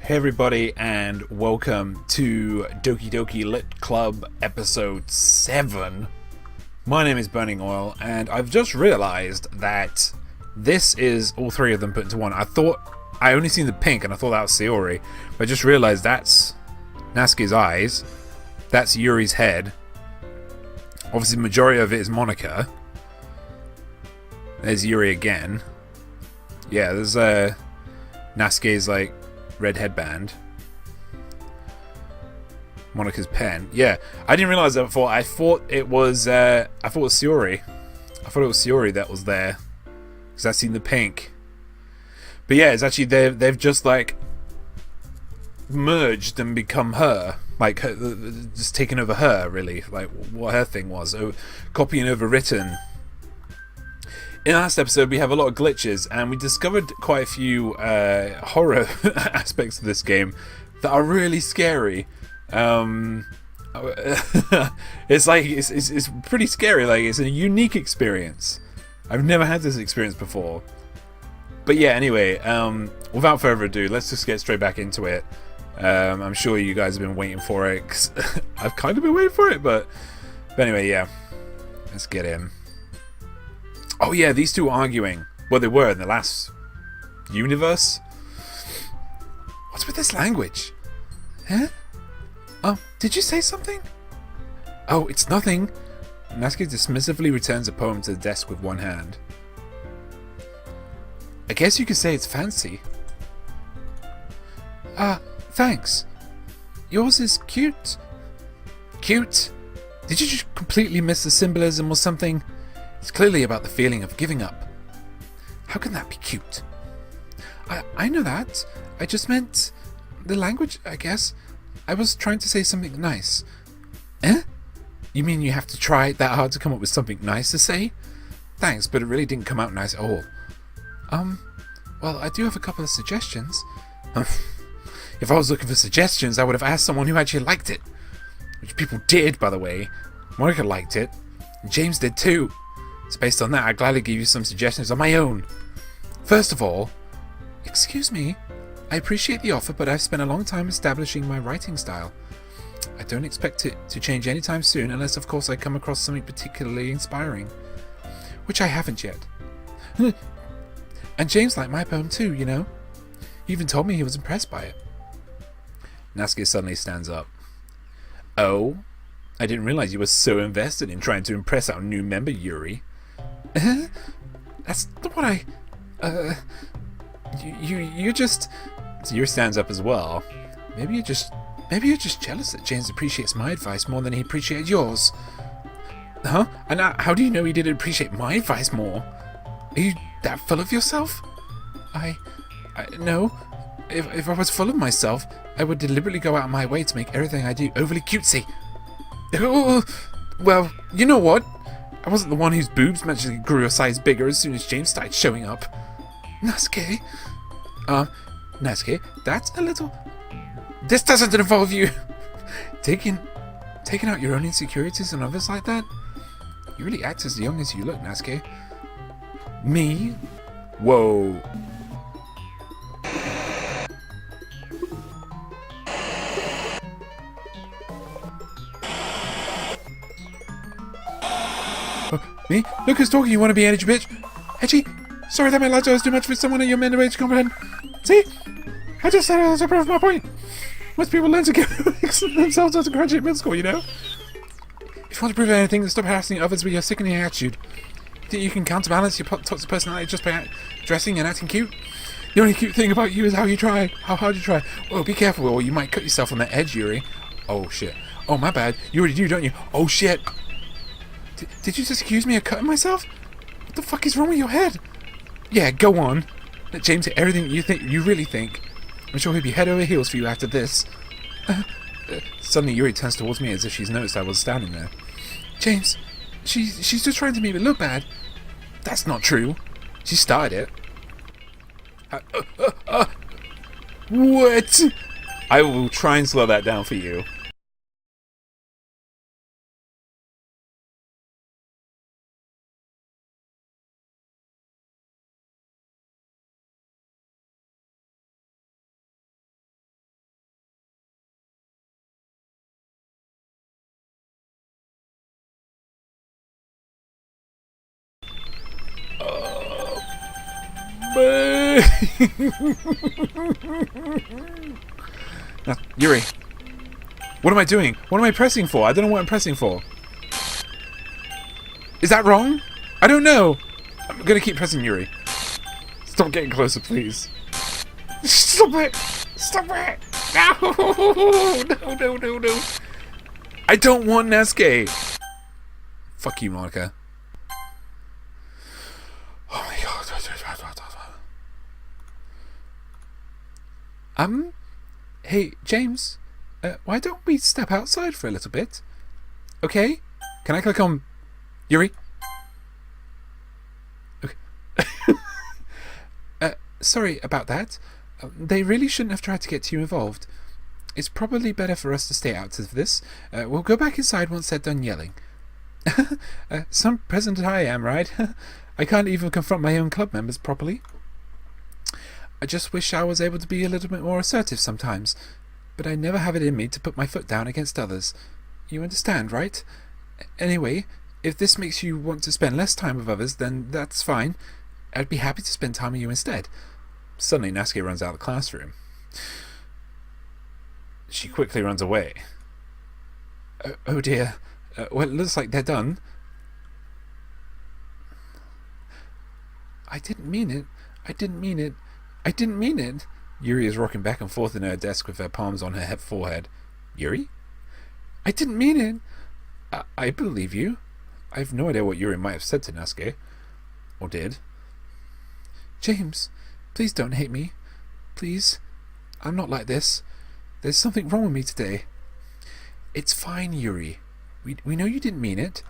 Hey everybody, and welcome to Doki Doki Lit Club episode 7. My name is Burning Oil, and I've just realized that this is all three of them put into one. I thought I only seen the pink and I thought that was Sayori, but I just realized that's Natsuki's eyes, that's Yuri's head. Obviously the majority of it is Monica. There's Yuri again. Yeah, there's Natsuki's like red headband. Monica's pen. Yeah, I didn't realize that before. I thought it was Sayori. I thought it was Sayori that was there because I seen the pink. But yeah, it's actually they've just like merged and become her, like just taken over her, really, like what her thing was, copying over written. In the last episode, we have a lot of glitches, and we discovered quite a few horror aspects of this game that are really scary. It's like it's pretty scary. Like, it's a unique experience. I've never had this experience before. But yeah, anyway, without further ado, let's just get straight back into it. I'm sure you guys have been waiting for it, 'cause I've kind of been waiting for it, but anyway, yeah, let's get in. Oh yeah, these two are arguing. Well, they were in the last universe. What's with this language? Huh? Oh, did you say something? Oh, it's nothing. Natsuki dismissively returns a poem to the desk with one hand. I guess you could say it's fancy. Thanks. Yours is cute. Cute? Did you just completely miss the symbolism or something? It's clearly about the feeling of giving up. How can that be cute? I know that. I just meant the language, I guess. I was trying to say something nice. Eh? You mean you have to try that hard to come up with something nice to say? Thanks, but it really didn't come out nice at all. Well, I do have a couple of suggestions. If I was looking for suggestions, I would have asked someone who actually liked it. Which people did, by the way. Monica liked it. And James did too. So based on that, I'd gladly give you some suggestions on my own. First of all, excuse me, I appreciate the offer, but I've spent a long time establishing my writing style. I don't expect it to change anytime soon, unless of course I come across something particularly inspiring. Which I haven't yet. And James liked my poem too, you know. He even told me he was impressed by it. Natsuki suddenly stands up. Oh? I didn't realize you were so invested in trying to impress our new member, Yuri. That's not what I... You just... So Yuri stands up as well. Maybe you're just jealous that James appreciates my advice more than he appreciates yours. Huh? And how do you know he didn't appreciate my advice more? Are you that full of yourself? No. If I was full of myself, I would deliberately go out of my way to make everything I do overly cutesy. Oh, well, you know what? I wasn't the one whose boobs magically grew a size bigger as soon as James started showing up. Natsuki? Natsuki, that's a little... This doesn't involve you! Taking out your own insecurities on others like that? You really act as young as you look, Natsuki. Me? Whoa. Me? Look who's talking, you wanna be energy bitch? Edgy? Sorry that my latte was too much for someone at your mental age to comprehend. See? I just said it to prove my point. Most people learn to give themselves as a graduate middle school, you know? If you want to prove anything, then stop harassing others with your sickening attitude. Think you can counterbalance your toxic personality just by dressing and acting cute? The only cute thing about you is how hard you try. Whoa, be careful, or you might cut yourself on that edge, Yuri. Oh shit. Oh, my bad. You already do, don't you? Oh shit. Did you just accuse me of cutting myself? What the fuck is wrong with your head? Yeah, go on. Let James hear everything you really think. I'm sure he'll be head over heels for you after this. Suddenly Yuri turns towards me as if she's noticed I was standing there. James, she's just trying to make me look bad. That's not true. She started it. What? I will try and slow that down for you. Yuri. What am I doing? What am I pressing for? I don't know what I'm pressing for. Is that wrong? I don't know. I'm gonna keep pressing Yuri. Stop getting closer, please. Stop it! Stop it! No! No, no, no, no. I don't want Nasuke. Fuck you, Monica. Oh my god. Hey, James. Why don't we step outside for a little bit? Okay? Can I click on Yuri? Okay. Sorry about that. They really shouldn't have tried to get you involved. It's probably better for us to stay out of this. We'll go back inside once they're done yelling. Some president I am, right? I can't even confront my own club members properly. I just wish I was able to be a little bit more assertive sometimes, but I never have it in me to put my foot down against others. You understand, right? Anyway, if this makes you want to spend less time with others, then that's fine. I'd be happy to spend time with you instead. Suddenly, Nasuke runs out of the classroom. She quickly runs away. Oh dear. Well, it looks like they're done. I didn't mean it. I didn't mean it. I didn't mean it. Yuri is rocking back and forth in her desk with her palms on her forehead. Yuri? I didn't mean it. I believe you. I have no idea what Yuri might have said to Nasuke. Or did. James, please don't hate me. Please. I'm not like this. There's something wrong with me today. It's fine, Yuri. We know you didn't mean it.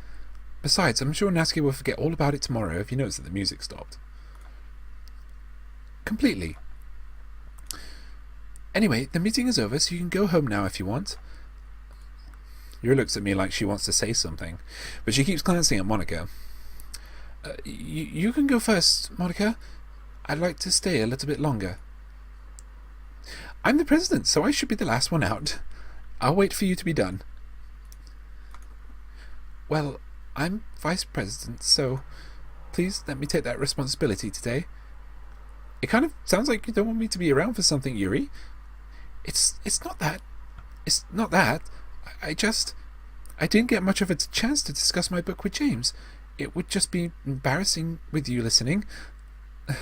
Besides, I'm sure Nasuke will forget all about it tomorrow if he knows that the music stopped. Completely. Anyway, the meeting is over, so you can go home now if you want. Yuri looks at me like she wants to say something, but she keeps glancing at Monica. You can go first, Monica. I'd like to stay a little bit longer. I'm the president, so I should be the last one out. I'll wait for you to be done. Well, I'm vice president, so please let me take that responsibility today. It kind of sounds like you don't want me to be around for something, Yuri. It's not that. It's not that. I didn't get much of a chance to discuss my book with James. It would just be embarrassing with you listening. I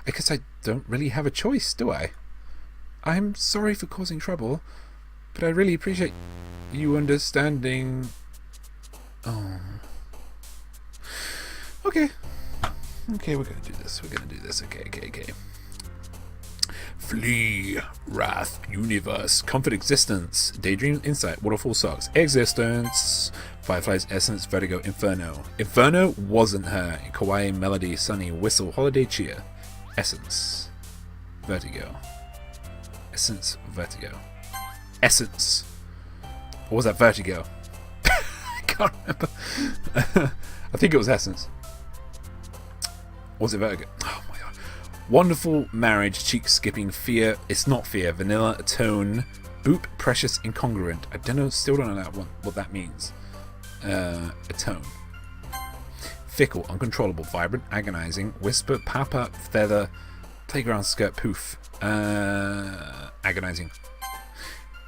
guess I don't really have a choice, do I? I'm sorry for causing trouble, but I really appreciate you understanding. Oh. Okay. Okay, we're gonna do this. Okay. Flee, Wrath, Universe, Comfort Existence, Daydream, Insight, Waterfall Socks, Existence, Firefly's Essence, Vertigo, Inferno. Inferno wasn't her. Kawaii, Melody, Sunny, Whistle, Holiday Cheer. Essence. Vertigo. Essence, Vertigo. Essence. Or was that Vertigo? I can't remember. I think it was Essence. Or was it Vertigo? Oh my god. Wonderful Marriage, Cheek Skipping, Fear. It's not Fear. Vanilla, Tone. Boop, Precious, Incongruent. I don't know, still don't know that one, what that means. Atone. Fickle, Uncontrollable, Vibrant, Agonizing, Whisper, Papa, Feather, Playground Skirt, Poof. Agonizing.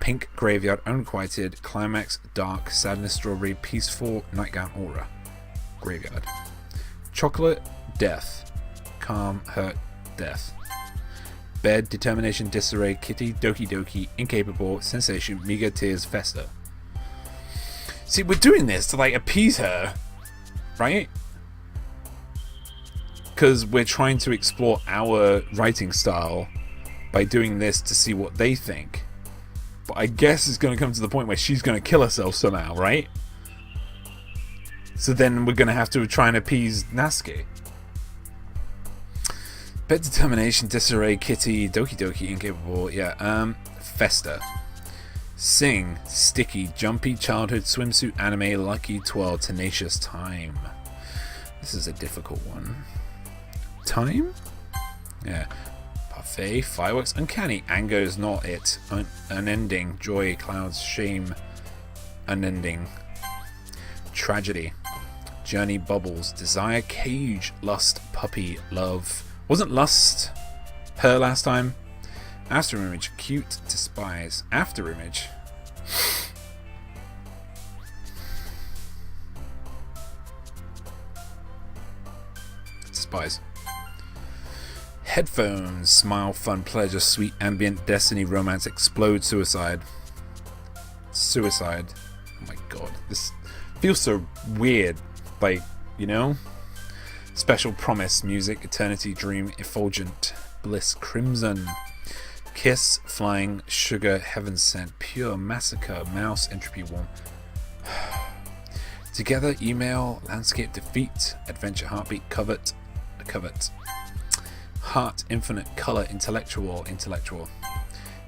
Pink, Graveyard, Unquieted, Climax, Dark, Sadness, Strawberry, Peaceful, Nightgown, Aura. Graveyard. Chocolate, Death. Calm, Hurt, Death. Bed, Determination, Disarray, Kitty, Doki Doki, Incapable, Sensation, Meager, Tears, Fester. See, we're doing this to like appease her, right? Because we're trying to explore our writing style by doing this to see what they think. But I guess it's going to come to the point where she's going to kill herself somehow, right? So then we're going to have to try and appease Nasuke. Bed, Determination, Disarray, Kitty, Doki Doki, Incapable, yeah, Fester. Sing, Sticky, Jumpy, Childhood, Swimsuit, Anime, Lucky, Twirl, Tenacious, Time. This is a difficult one. Time? Yeah. Parfait, Fireworks, Uncanny, Anger is not it. Unending, Joy, Clouds, Shame, Unending. Tragedy. Journey, Bubbles, Desire, Cage, Lust, Puppy, Love. Wasn't lust her last time? After image, cute, despise. After image. Despise. Headphones, smile, fun, pleasure, sweet, ambient, destiny, romance, explode, suicide. Suicide. Oh my god, this feels so weird. Like, you know? Special promise, music, eternity, dream, effulgent, bliss, crimson, kiss, flying, sugar, heaven sent, pure, massacre, mouse, entropy, warm. Together, email, landscape, defeat, adventure, heartbeat, covet, heart, infinite, color, intellectual,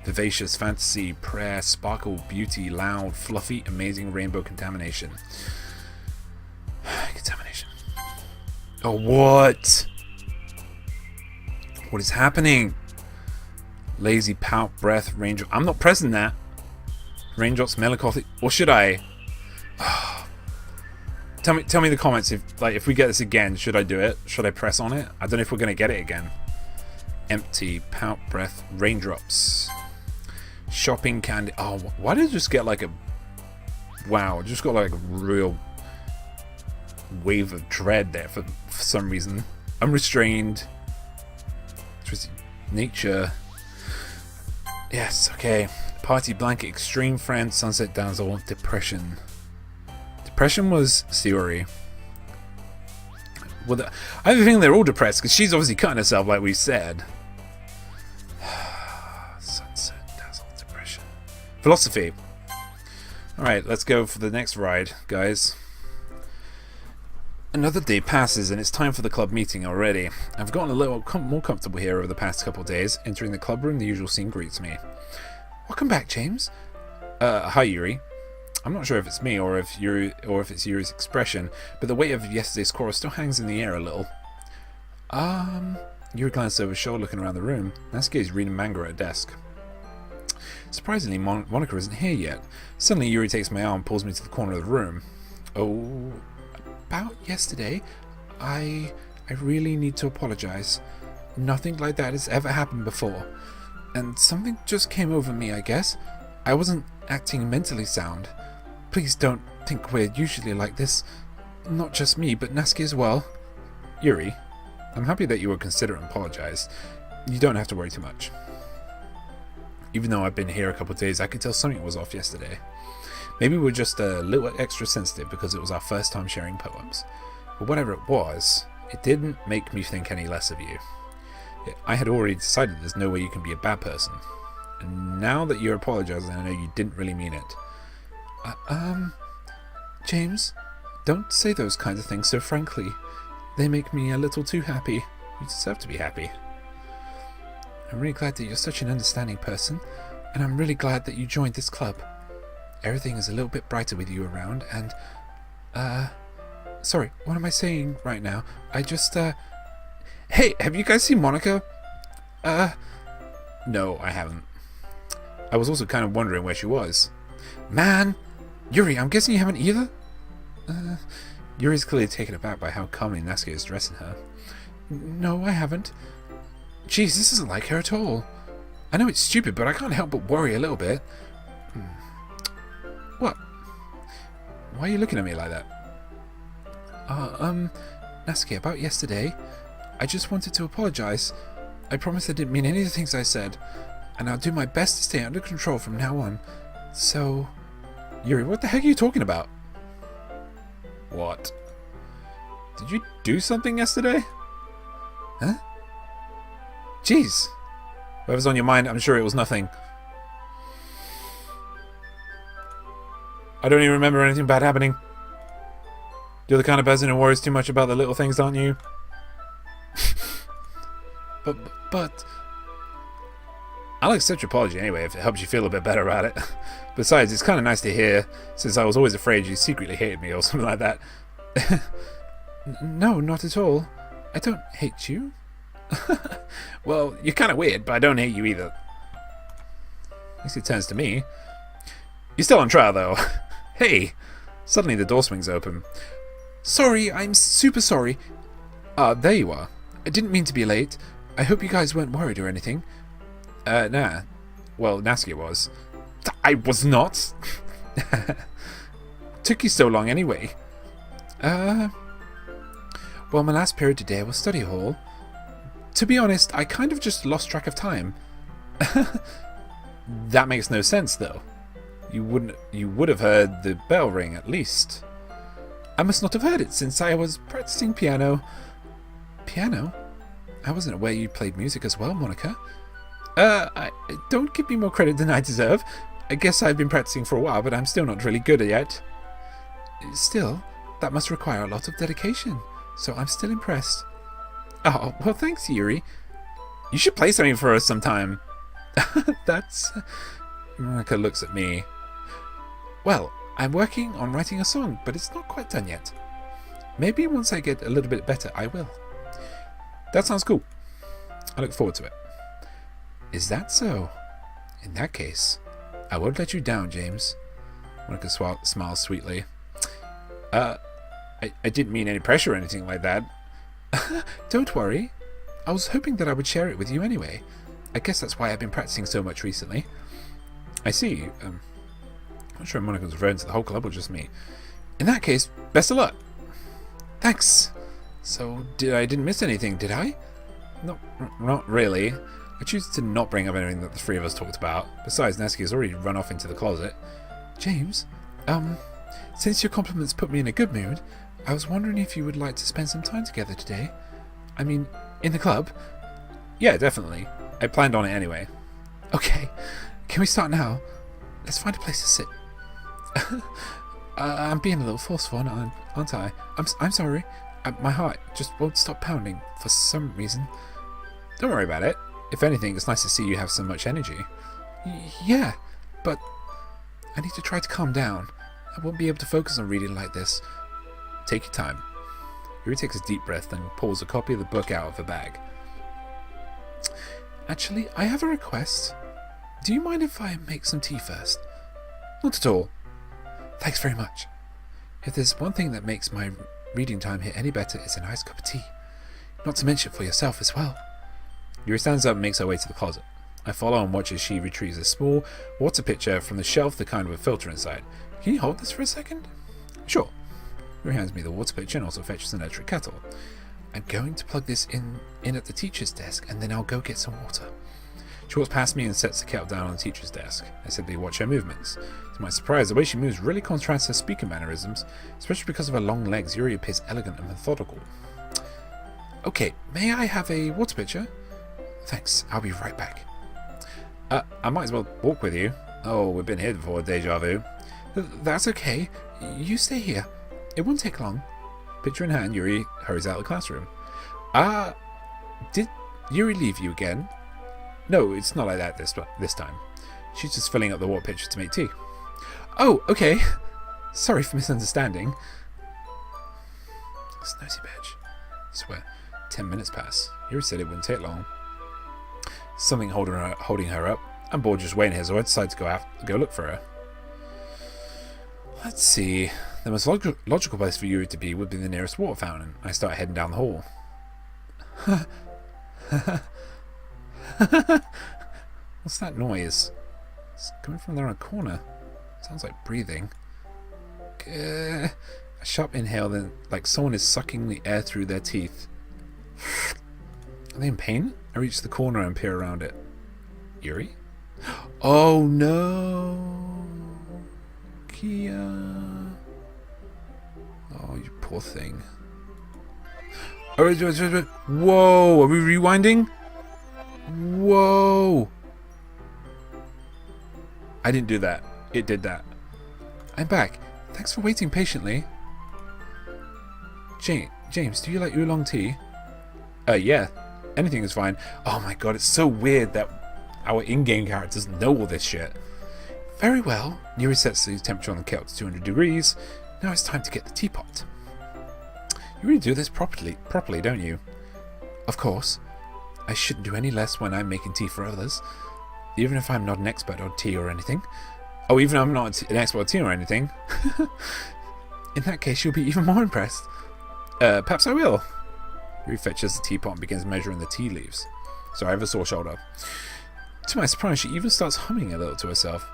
vivacious, fantasy, prayer, sparkle, beauty, loud, fluffy, amazing, rainbow, contamination. Contamination. Oh, what? What is happening? Lazy, pout, breath, raindrop. I'm not pressing that. Raindrops, melancholy. Or should I? Tell me in the comments if we get this again, should I do it? Should I press on it? I don't know if we're gonna get it again. Empty, pout, breath, raindrops. Shopping, candy. Oh, why did I just get like a... Wow, just got like a real wave of dread there for some reason. Unrestrained. Nature. Yes, okay. Party, blanket, extreme friend, sunset, damsel, depression. Depression was Theory. Well, I have a feeling they're all depressed because she's obviously cutting herself, like we said. Sunset, dazzle, depression. Philosophy. Alright, let's go for the next ride, guys. Another day passes and it's time for the club meeting already. I've gotten a little more comfortable here over the past couple of days. Entering the club room, the usual scene greets me. Welcome back, James. Hi, Yuri. I'm not sure if it's me or if it's Yuri's expression, but the weight of yesterday's chorus still hangs in the air a little. Yuri glanced over his shoulder, looking around the room. Natsuki is reading manga at a desk. Surprisingly, Monica isn't here yet. Suddenly, Yuri takes my arm and pulls me to the corner of the room. Oh, about yesterday, I really need to apologize. Nothing like that has ever happened before. And something just came over me, I guess. I wasn't acting mentally sound. Please don't think we're usually like this. Not just me, but Natsuki as well. Yuri, I'm happy that you were considerate and apologized. You don't have to worry too much. Even though I've been here a couple of days, I could tell something was off yesterday. Maybe we're just a little extra sensitive because it was our first time sharing poems. But whatever it was, it didn't make me think any less of you. I had already decided there's no way you can be a bad person. And now that you're apologizing, I know you didn't really mean it. James, don't say those kinds of things so frankly. They make me a little too happy. You deserve to be happy. I'm really glad that you're such an understanding person, and I'm really glad that you joined this club. Everything is a little bit brighter with you around, and, sorry, what am I saying right now? I just, Hey, have you guys seen Monica? No, I haven't. I was also kind of wondering where she was. Man! Yuri, I'm guessing you haven't either? Yuri's clearly taken aback by how calmly Natsuki is dressing her. No, I haven't. Jeez, this isn't like her at all. I know it's stupid, but I can't help but worry a little bit. What? Why are you looking at me like that? Natsuki, about yesterday, I just wanted to apologize. I promise I didn't mean any of the things I said, and I'll do my best to stay under control from now on. So... Yuri, what the heck are you talking about? What? Did you do something yesterday? Huh? Jeez. Whatever's on your mind, I'm sure it was nothing. I don't even remember anything bad happening. You're the kind of person who worries too much about the little things, aren't you? But... I'll accept your apology anyway if it helps you feel a bit better about it. Besides, it's kind of nice to hear, since I was always afraid you secretly hated me or something like that. No, not at all. I don't hate you. Well, you're kind of weird, but I don't hate you either. At least it turns to me. You're still on trial, though. Hey! Suddenly the door swings open. Sorry, I'm super sorry. There you are. I didn't mean to be late. I hope you guys weren't worried or anything. Nah. Well, Naskia was. I was not. Took you so long anyway. Well, my last period today was study hall. To be honest, I kind of just lost track of time. That makes no sense, though. You would have heard the bell ring, at least. I must not have heard it, since I was practicing piano. Piano? I wasn't aware you played music as well, Monica. Don't give me more credit than I deserve. I guess I've been practicing for a while, but I'm still not really good yet. Still, that must require a lot of dedication, so I'm still impressed. Oh, well, thanks, Yuri. You should play something for us sometime. That's... Monica looks at me. Well, I'm working on writing a song, but it's not quite done yet. Maybe once I get a little bit better, I will. That sounds cool. I look forward to it. Is that so? In that case, I won't let you down, James. Monica smiles sweetly. I didn't mean any pressure or anything like that. Don't worry. I was hoping that I would share it with you anyway. I guess that's why I've been practicing so much recently. I see. I'm not sure if Monica was referring to the whole club or just me. In that case, best of luck. Thanks. So, I didn't miss anything, did I? No, not really. I choose to not bring up anything that the three of us talked about. Besides, Naskia has already run off into the closet. James, since your compliments put me in a good mood, I was wondering if you would like to spend some time together today. I mean, in the club? Yeah, definitely. I planned on it anyway. Okay, can we start now? Let's find a place to sit. I'm being a little forceful, aren't I? I'm sorry. My heart just won't stop pounding for some reason. Don't worry about it. If anything, it's nice to see you have so much energy. Yeah, but I need to try to calm down. I won't be able to focus on reading like this. Take your time. Yuri takes a deep breath and pulls a copy of the book out of her bag. Actually, I have a request. Do you mind if I make some tea first? Not at all. Thanks very much. If there's one thing that makes my reading time here any better, it's a nice cup of tea. Not to mention for yourself as well. Yuri stands up and makes her way to the closet. I follow and watch as she retrieves a small water pitcher from the shelf, the kind with a filter inside. Can you hold this for a second? Sure. Yuri hands me the water pitcher and also fetches an electric kettle. I'm going to plug this in at the teacher's desk, and then I'll go get some water. She walks past me and sets the kettle down on the teacher's desk. I simply watch her movements. To my surprise, the way she moves really contrasts her speaking mannerisms, especially because of her long legs. Yuri appears elegant and methodical. Okay, may I have a water pitcher? Thanks, I'll be right back. I might as well walk with you. Oh, we've been here before, deja vu. That's okay. You stay here. It won't take long. Pitcher in hand, Yuri hurries out of the classroom. Did Yuri leave you again? No, it's not like that this time. She's just filling up the water pitcher to make tea. Oh, okay. Sorry for misunderstanding. This nosy bitch. I swear, 10 minutes pass. Yuri said it wouldn't take long. Something holding her up. I'm bored just waiting here, so I decide to go look for her. Let's see. The most logical place for Yuri to be would be the nearest water fountain. I start heading down the hall. What's that noise? It's coming from there in a corner. Sounds like breathing. A sharp inhale, then like someone is sucking the air through their teeth. Are they in pain? I reach the corner and peer around it. Yuri? Oh no! Kia. Oh, you poor thing. Whoa! Are we rewinding? Whoa! I didn't do that. It did that. I'm back. Thanks for waiting patiently. James, do you like oolong tea? Yeah. Anything is fine. Oh my god, it's so weird that our in-game characters know all this shit. Very well. Yuri sets the temperature on the kettle to 200 degrees. Now it's time to get the teapot. You really do this properly, don't you? Of course. I shouldn't do any less when I'm making tea for others. Even if I'm not an expert on tea or anything. Oh, even if I'm not an expert on tea or anything. In that case, you'll be even more impressed. Perhaps I will. Yuri fetches the teapot and begins measuring the tea leaves. So I have a sore shoulder. To my surprise, she even starts humming a little to herself.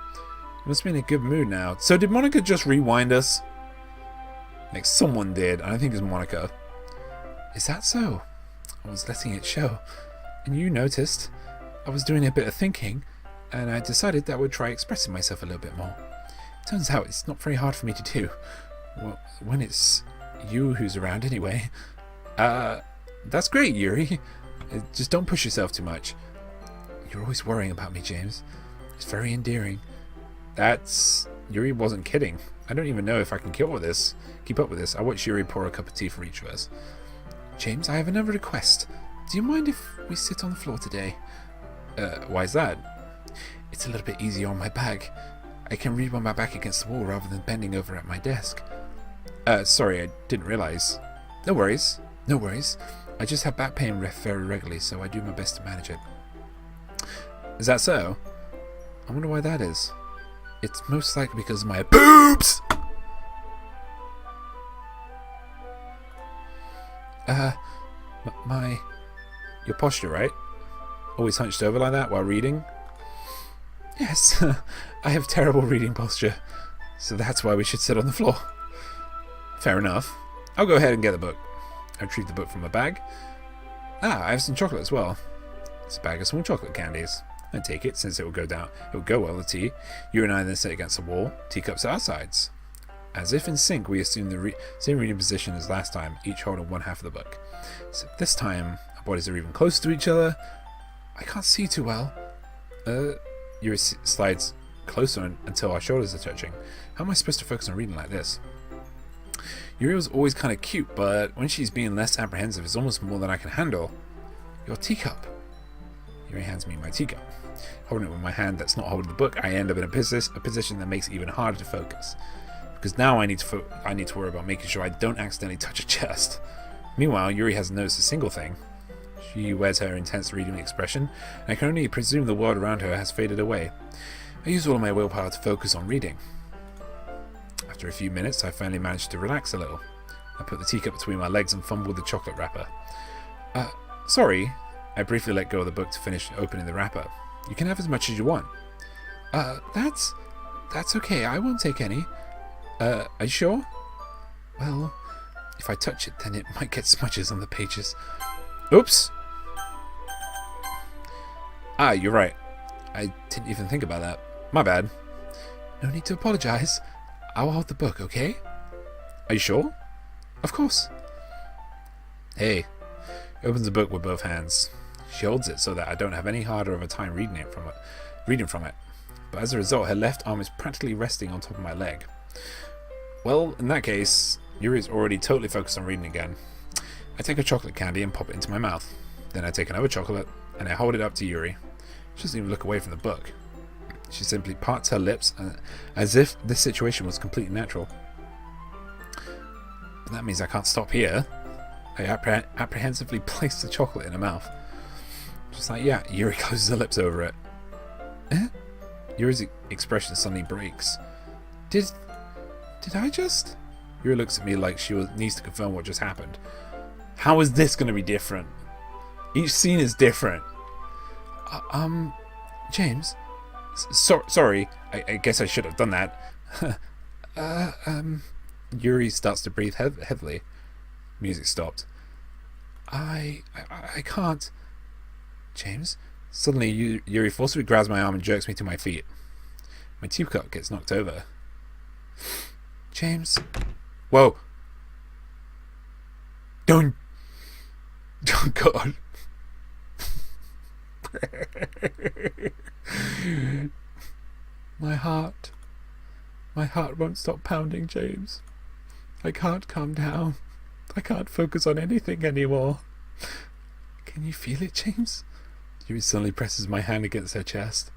She must be in a good mood now. So did Monica just rewind us? Like someone did. I don't think it's Monica. Is that so? I was letting it show. And you noticed. I was doing a bit of thinking, and I decided that I would try expressing myself a little bit more. Turns out it's not very hard for me to do. Well, when it's you who's around anyway. That's great, Yuri. Just don't push yourself too much. You're always worrying about me, James. It's very endearing. Yuri wasn't kidding. I don't even know if I can keep up with this. I watched Yuri pour a cup of tea for each of us. James, I have another request. Do you mind if we sit on the floor today? Why is that? It's a little bit easier on my back. I can read with my back against the wall rather than bending over at my desk. Sorry, I didn't realize. No worries. I just have back pain very regularly, so I do my best to manage it. Is that so? I wonder why that is. It's most likely because of my boobs! Your posture, right? Always hunched over like that while reading? Yes, I have terrible reading posture, so that's why we should sit on the floor. Fair enough. I'll go ahead and get the book. I retrieve the book from my bag. I have some chocolate as well. It's a bag of small chocolate candies. I take it, since it will go well with tea. You and I then sit against the wall, teacups at our sides. As if in sync, we assume the same reading position as last time, each holding one half of the book. So this time, our bodies are even closer to each other. I can't see too well. Yuri slides closer until our shoulders are touching. How am I supposed to focus on reading like this? Yuri was always kind of cute, but when she's being less apprehensive, it's almost more than I can handle. Your teacup. Yuri hands me my teacup. Holding it with my hand that's not holding the book, I end up in a position that makes it even harder to focus. Because now I need to worry about making sure I don't accidentally touch her chest. Meanwhile, Yuri hasn't noticed a single thing. She wears her intense reading expression, and I can only presume the world around her has faded away. I use all of my willpower to focus on reading. After a few minutes, I finally managed to relax a little. I put the teacup between my legs and fumbled the chocolate wrapper. Sorry. I briefly let go of the book to finish opening the wrapper. You can have as much as you want. That's okay. I won't take any. Are you sure? Well, if I touch it, then it might get smudges on the pages. Oops! You're right. I didn't even think about that. My bad. No need to apologize. I will hold the book, okay? Are you sure? Of course. Hey. He opens the book with both hands. She holds it so that I don't have any harder of a time reading from it. But as a result, her left arm is practically resting on top of my leg. Well, in that case, Yuri is already totally focused on reading again. I take a chocolate candy and pop it into my mouth. Then I take another chocolate and I hold it up to Yuri. She doesn't even look away from the book. She simply parts her lips as if this situation was completely natural. But that means I can't stop here. I apprehensively place the chocolate in her mouth. Just like, yeah, Yuri closes her lips over it. Yuri's expression suddenly breaks. Did I just? Yuri looks at me like she needs to confirm what just happened. How is this going to be different? Each scene is different. James? Sorry, I guess I should have done that. Yuri starts to breathe heavily. Music stopped. I can't. James? Suddenly, Yuri forcibly grabs my arm and jerks me to my feet. My teacup gets knocked over. James? Whoa! Don't! Oh, God. My heart won't stop pounding, James. I can't calm down. I can't focus on anything anymore. Can you feel it, James? Yuri suddenly presses my hand against her chest.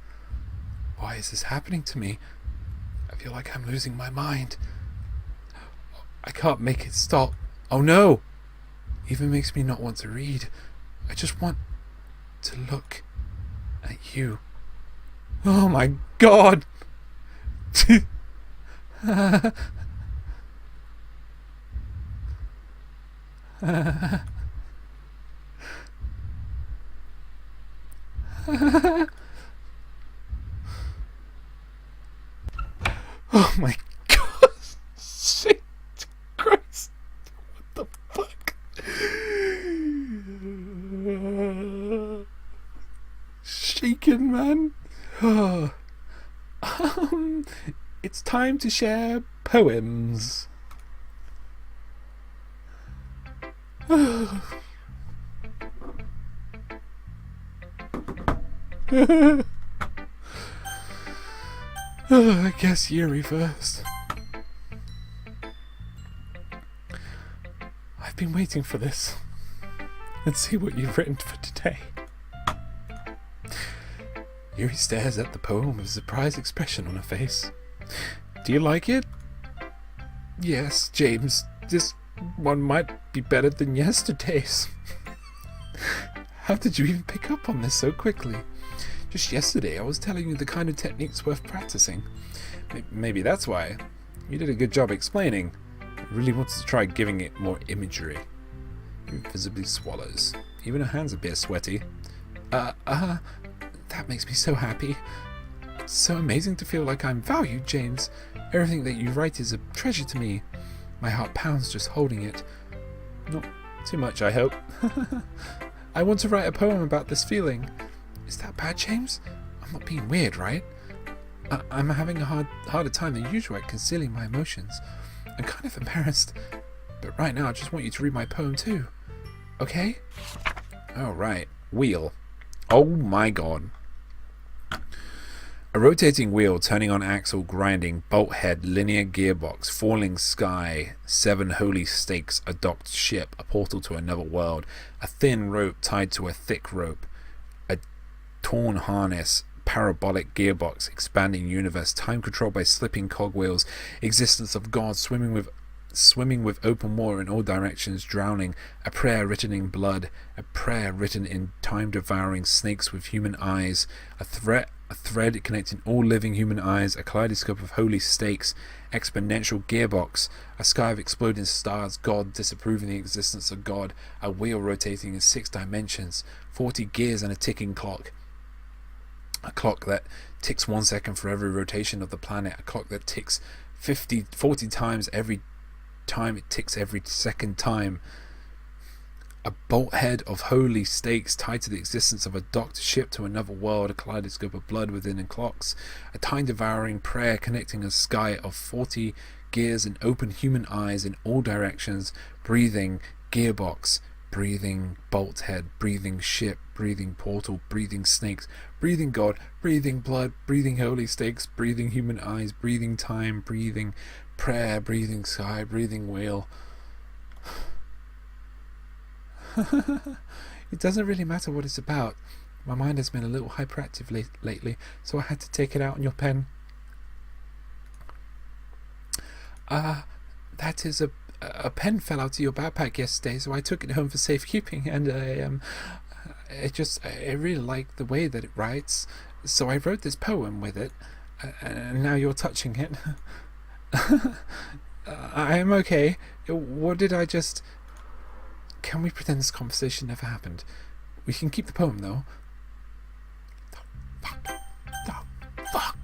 Why is this happening to me? I feel like I'm losing my mind. I can't make it stop. Oh no! Even makes me not want to read. I just want to look at you. Oh my God! Oh my god! Shit! Christ! What the fuck? Shaken, man. It's time to share poems. I guess Yuri first. I've been waiting for this. Let's see what you've written for today. Yuri stares at the poem with a surprised expression on her face. Do you like it? Yes, James. This one might be better than yesterday's. How did you even pick up on this so quickly? Just yesterday I was telling you the kind of techniques worth practicing. Maybe that's why. You did a good job explaining. I really wanted to try giving it more imagery. He visibly swallows. Even her hands are a bit sweaty. That makes me so happy. It's so amazing to feel like I'm valued, James. Everything that you write is a treasure to me. My heart pounds just holding it. Not too much, I hope. I want to write a poem about this feeling. Is that bad, James? I'm not being weird, right? I'm having a harder time than usual at concealing my emotions. I'm kind of embarrassed. But right now I just want you to read my poem too. Okay? Alright. Wheel. Oh my god. A rotating wheel, turning on axle, grinding, bolt head, linear gearbox, falling sky, 7 holy stakes, a docked ship, a portal to another world, a thin rope tied to a thick rope, a torn harness, parabolic gearbox, expanding universe, time controlled by slipping cogwheels, existence of God, swimming with open water in all directions, drowning, a prayer written in blood, a prayer written in time-devouring snakes with human eyes, a thread connecting all living human eyes, a kaleidoscope of holy stakes, exponential gearbox, a sky of exploding stars, God disapproving the existence of God, a wheel rotating in 6 dimensions, 40 gears and a ticking clock. A clock that ticks 1 second for every rotation of the planet, a clock that ticks 40 times every time it ticks every second time. A bolt head of holy stakes tied to the existence of a docked ship to another world, a kaleidoscope of blood within and clocks, a time-devouring prayer connecting a sky of 40 gears and open human eyes in all directions, breathing gearbox, breathing bolt head, breathing ship, breathing portal, breathing snakes, breathing God, breathing blood, breathing holy stakes, breathing human eyes, breathing time, breathing prayer, breathing sky, breathing wheel. It doesn't really matter what it's about. My mind has been a little hyperactive lately, so I had to take it out on your pen. That is a pen fell out of your backpack yesterday, so I took it home for safekeeping, and I really like the way that it writes, so I wrote this poem with it, and now you're touching it. I am okay. What did I just... Can we pretend this conversation never happened? We can keep the poem, though. The fuck?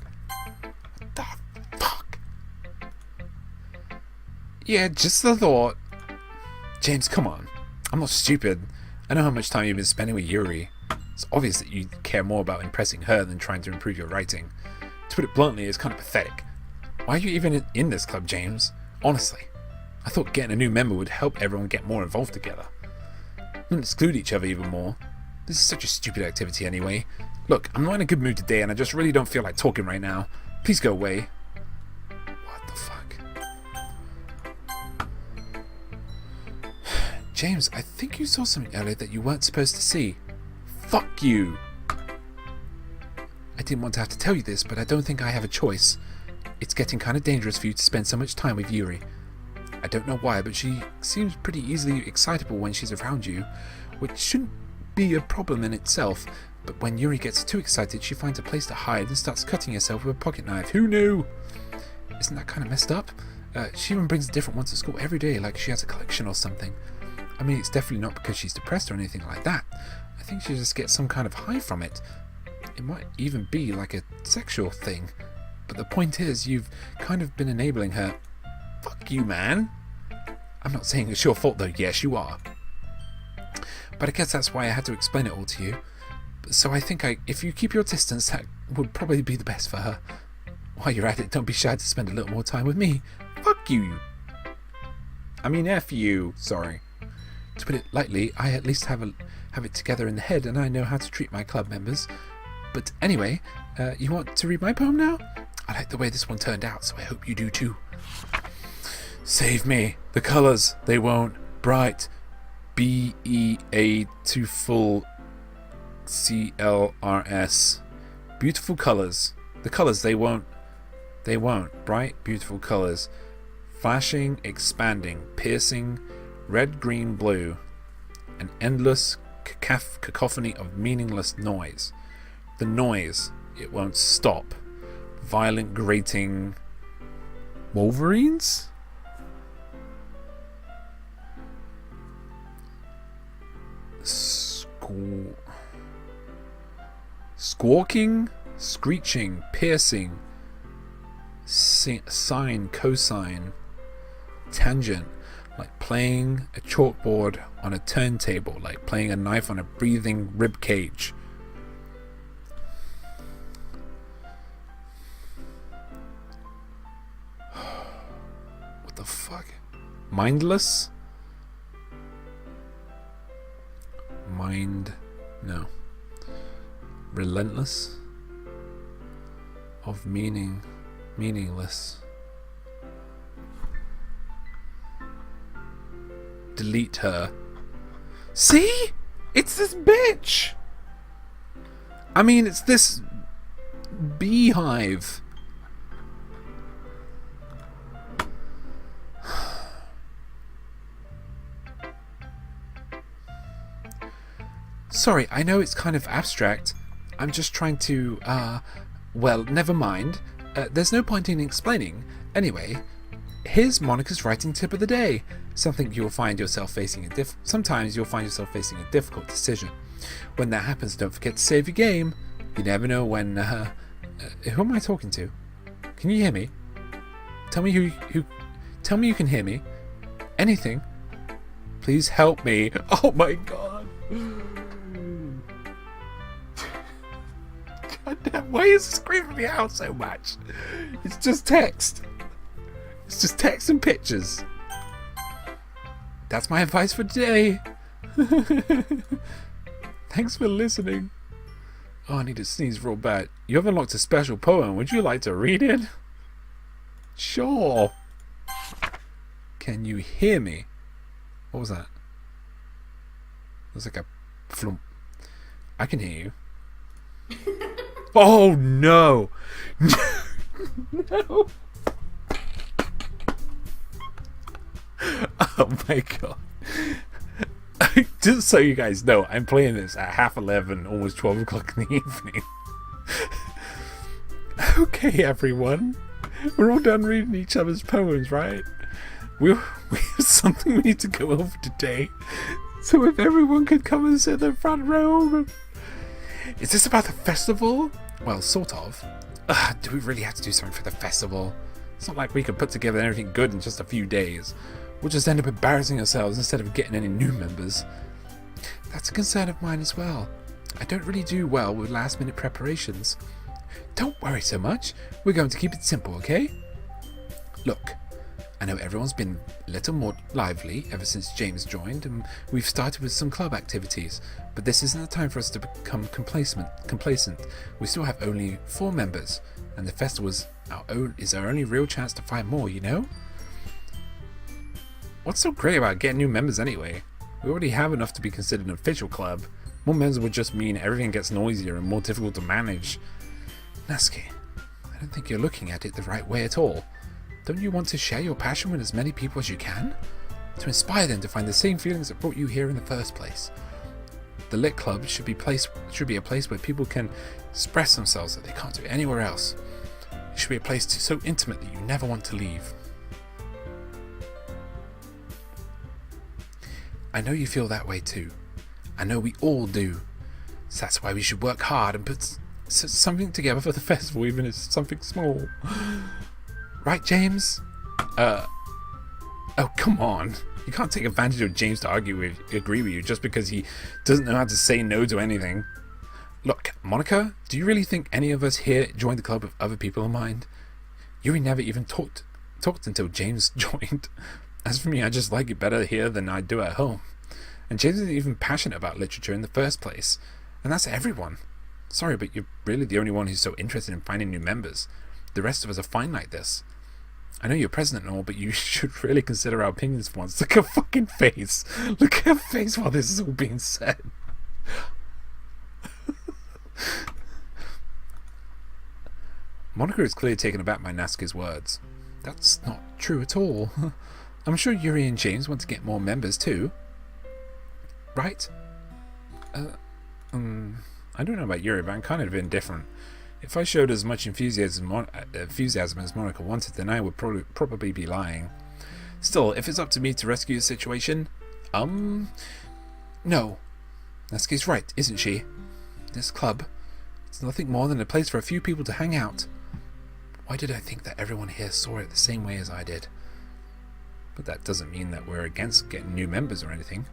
Yeah, just the thought. James, come on. I'm not stupid. I know how much time you've been spending with Yuri. It's obvious that you care more about impressing her than trying to improve your writing. To put it bluntly, it's kind of pathetic. Why are you even in this club, James? Honestly. I thought getting a new member would help everyone get more involved together. Not exclude each other even more. This is such a stupid activity anyway. Look, I'm not in a good mood today and I just really don't feel like talking right now. Please go away. What the fuck? James, I think you saw something earlier that you weren't supposed to see. Fuck you! I didn't want to have to tell you this, but I don't think I have a choice. It's getting kind of dangerous for you to spend so much time with Yuri. I don't know why, but she seems pretty easily excitable when she's around you, which shouldn't be a problem in itself, but when Yuri gets too excited, she finds a place to hide and starts cutting herself with a pocket knife. Who knew? Isn't that kind of messed up? She even brings a different one to school every day, like she has a collection or something. I mean, it's definitely not because she's depressed or anything like that. I think she just gets some kind of high from it. It might even be like a sexual thing. But the point is, you've kind of been enabling her. Fuck you, man. I'm not saying it's your fault, though. Yes, you are. But I guess that's why I had to explain it all to you. So I think if you keep your distance, that would probably be the best for her. While you're at it, don't be shy to spend a little more time with me. Fuck you. I mean, F you. Sorry. To put it lightly, I at least have it together in the head, and I know how to treat my club members. But anyway, you want to read my poem now? I like the way this one turned out, so I hope you do too. Save me. The colours, they won't. Bright. BEA to full CLRS. Beautiful colours. The colours, they won't. They won't. Bright, beautiful colours. Flashing, expanding, piercing, red, green, blue. An endless cacophony of meaningless noise. The noise, it won't stop. Violent, grating. Wolverines? Squawking, screeching, piercing, sine, cosine, tangent, like playing a chalkboard on a turntable, like playing a knife on a breathing rib cage. What the fuck? Mindless? No. Relentless? Of meaning. Meaningless. Delete her. See? It's this bitch! I mean, it's this beehive. Sorry, I know it's kind of abstract. I'm just trying to, well, never mind. There's no point in explaining. Anyway, here's Monica's writing tip of the day. Sometimes you'll find yourself facing a difficult decision. When that happens, don't forget to save your game. You never know when, who am I talking to? Can you hear me? Tell me tell me you can hear me. Anything. Please help me. Oh my god. Why is this creeping me out so much? It's just text. It's just text and pictures. That's my advice for today. Thanks for listening. Oh, I need to sneeze real bad. You have unlocked a special poem. Would you like to read it? Sure. Can you hear me? What was that? It was like a flump. I can hear you. Oh no! No! Oh my god. Just so you guys know, I'm playing this at 11:30, almost 12 o'clock in the evening. Okay, everyone. We're all done reading each other's poems, right? We have something we need to go over today. So if everyone could come and sit in the front row. Is this about the festival? Well, sort of. Do we really have to do something for the festival? It's not like we could put together anything good in just a few days. We'll just end up embarrassing ourselves instead of getting any new members. That's a concern of mine as well. I don't really do well with last-minute preparations. Don't worry so much. We're going to keep it simple, okay? Look, I know everyone's been a little more lively ever since James joined, and we've started with some club activities, but this isn't the time for us to become complacent. We still have only 4 members, and the festival is our only real chance to find more, you know? What's so great about getting new members anyway? We already have enough to be considered an official club. More members would just mean everything gets noisier and more difficult to manage. Natsuki, I don't think you're looking at it the right way at all. Don't you want to share your passion with as many people as you can? To inspire them to find the same feelings that brought you here in the first place. The Lit Club should be a place where people can express themselves that they can't do anywhere else. It should be a place so intimate that you never want to leave. I know you feel that way too. I know we all do. So that's why we should work hard and put something together for the festival, even if it's something small. Right, James? Oh, come on. You can't take advantage of James to agree with you just because he doesn't know how to say no to anything. Look, Monica, do you really think any of us here joined the club with other people in mind? Yuri never even talked until James joined. As for me, I just like it better here than I do at home. And James isn't even passionate about literature in the first place. And that's everyone. Sorry, but you're really the only one who's so interested in finding new members. The rest of us are fine like this. I know you're president and all, but you should really consider our opinions for once. Look at her fucking face. Look at her face while this is all being said. Monica is clearly taken aback by Natsuki's words. That's not true at all. I'm sure Yuri and James want to get more members too. Right? I don't know about Yuri, but I'm kind of indifferent. If I showed as much enthusiasm as Monica wanted, then I would probably be lying. Still, if it's up to me to rescue the situation, no. Natsuki's right, isn't she? This club, it's nothing more than a place for a few people to hang out. Why did I think that everyone here saw it the same way as I did? But that doesn't mean that we're against getting new members or anything.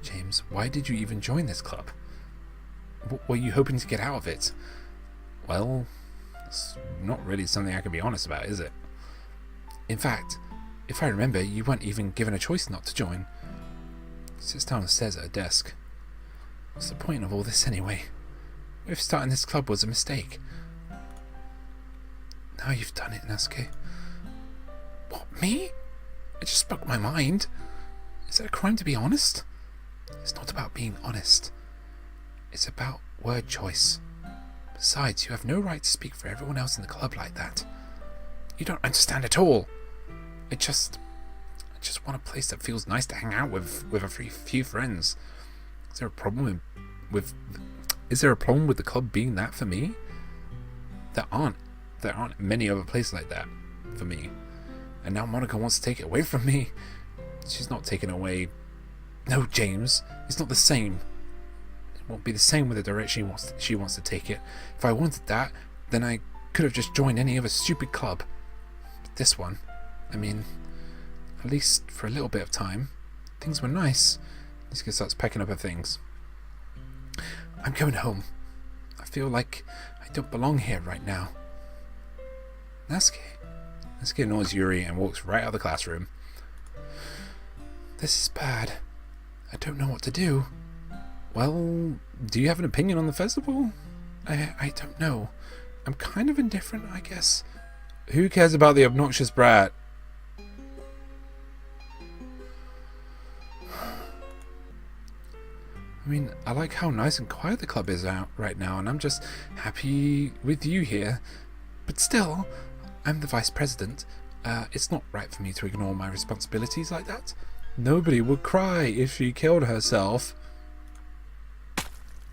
James, why did you even join this club? What were you hoping to get out of it? Well, it's not really something I can be honest about, is it? In fact, if I remember, you weren't even given a choice not to join. She sits down and stares at her desk. What's the point of all this anyway? What if starting this club was a mistake? Now you've done it, Natsuki. What, me? I just spoke my mind. Is it a crime to be honest? It's not about being honest. It's about word choice. Besides, you have no right to speak for everyone else in the club like that. You don't understand at all. I just want a place that feels nice to hang out with a few friends. Is there a problem with the club being that for me? There aren't many other places like that for me. And now Monica wants to take it away from me. She's not taking away. No, James, it's not the same. It won't be the same with the direction she wants to take it. If I wanted that, then I could have just joined any other stupid club. But this one, I mean, at least for a little bit of time, things were nice. Natsuki starts packing up her things. I'm going home. I feel like I don't belong here right now. Natsuki ignores Yuri and walks right out of the classroom. This is bad. I don't know what to do. Well, do you have an opinion on the festival? I don't know. I'm kind of indifferent, I guess. Who cares about the obnoxious brat? I mean, I like how nice and quiet the club is out right now, and I'm just happy with you here. But still, I'm the vice president. It's not right for me to ignore my responsibilities like that. Nobody would cry if she killed herself.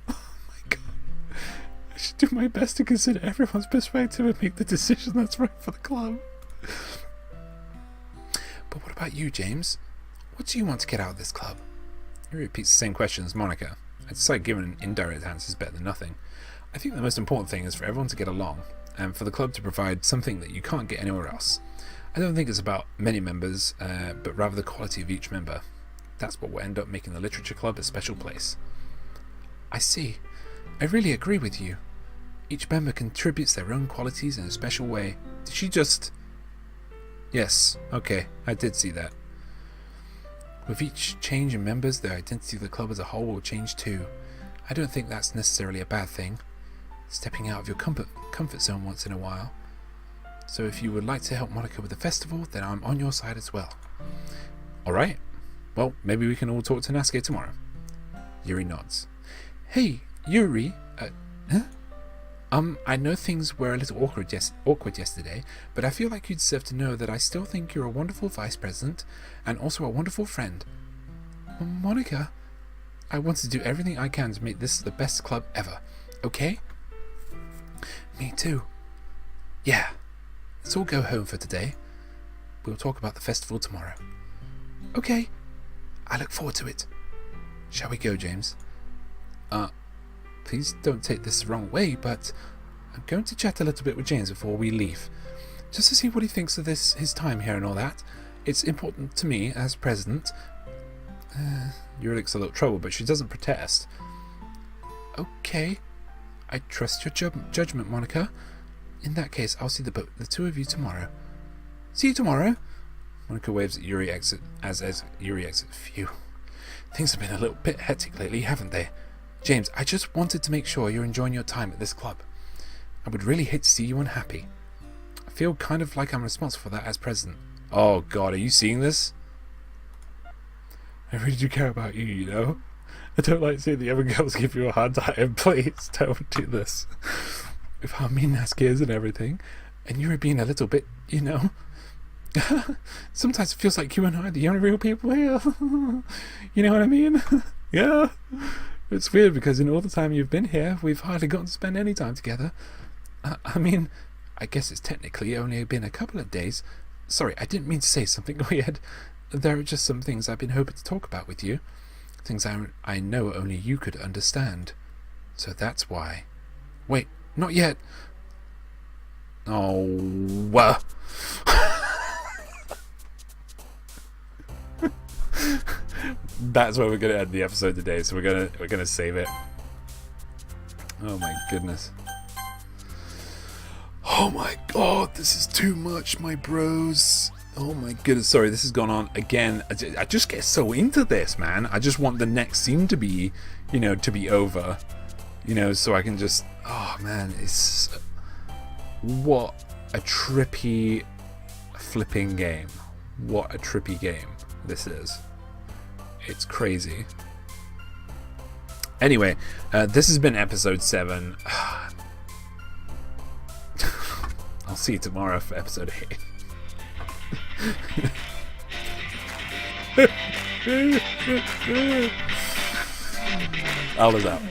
Oh my god. I should do my best to consider everyone's perspective and make the decision that's right for the club. But what about you, James? What do you want to get out of this club? He repeats the same question as Monica. I decide giving an indirect answer is better than nothing. I think the most important thing is for everyone to get along, and for the club to provide something that you can't get anywhere else. I don't think it's about many members, but rather the quality of each member. That's what will end up making the literature club a special place. I see. I really agree with you. Each member contributes their own qualities in a special way. Did she just... Yes, okay, I did see that. With each change in members, the identity of the club as a whole will change too. I don't think that's necessarily a bad thing. Stepping out of your comfort zone once in a while. So if you would like to help Monica with the festival, then I'm on your side as well. Alright. Well, maybe we can all talk to Natsuki tomorrow. Yuri nods. Hey, Yuri. I know things were a little awkward yesterday, but I feel like you deserve to know that I still think you're a wonderful vice president and also a wonderful friend. Monica, I want to do everything I can to make this the best club ever. Okay? Me too. Yeah. Let's all go home for today. We'll talk about the festival tomorrow. Okay. I look forward to it. Shall we go, James? please don't take this the wrong way, but I'm going to chat a little bit with James before we leave, just to see what he thinks of his time here and all that. It's important to me as president. Urilik's a little trouble, but she doesn't protest. Okay, I trust your judgment, Monica. In that case, I'll see the two of you tomorrow. See you tomorrow. Monica waves at Yuri as Yuri exits. Phew. Things have been a little bit hectic lately, haven't they? James, I just wanted to make sure you're enjoying your time at this club. I would really hate to see you unhappy. I feel kind of like I'm responsible for that as president. Oh God, are you seeing this? I really do care about you, you know? I don't like seeing the other girls give you a hard time. Please don't do this. With how mean Nask is and everything, and you're being a little bit, you know. Sometimes it feels like you and I are the only real people here. You know what I mean? Yeah. It's weird because in all the time you've been here, we've hardly gotten to spend any time together. I mean, I guess it's technically only been a couple of days. Sorry, I didn't mean to say something weird. There are just some things I've been hoping to talk about with you. Things I know only you could understand. So that's why. Wait, not yet. Oh, well. That's where we're gonna end the episode today. So we're gonna save it. Oh my goodness. Oh my God, this is too much, my bros. Oh my goodness. Sorry, this has gone on again. I just get so into this, man. I just want the next scene to be, you know, to be over. You know, so I can just. Oh man, it's. What a trippy flipping game. What a trippy game this is. It's crazy. Anyway, this has been episode 7. I'll see you tomorrow for episode 8. All is out.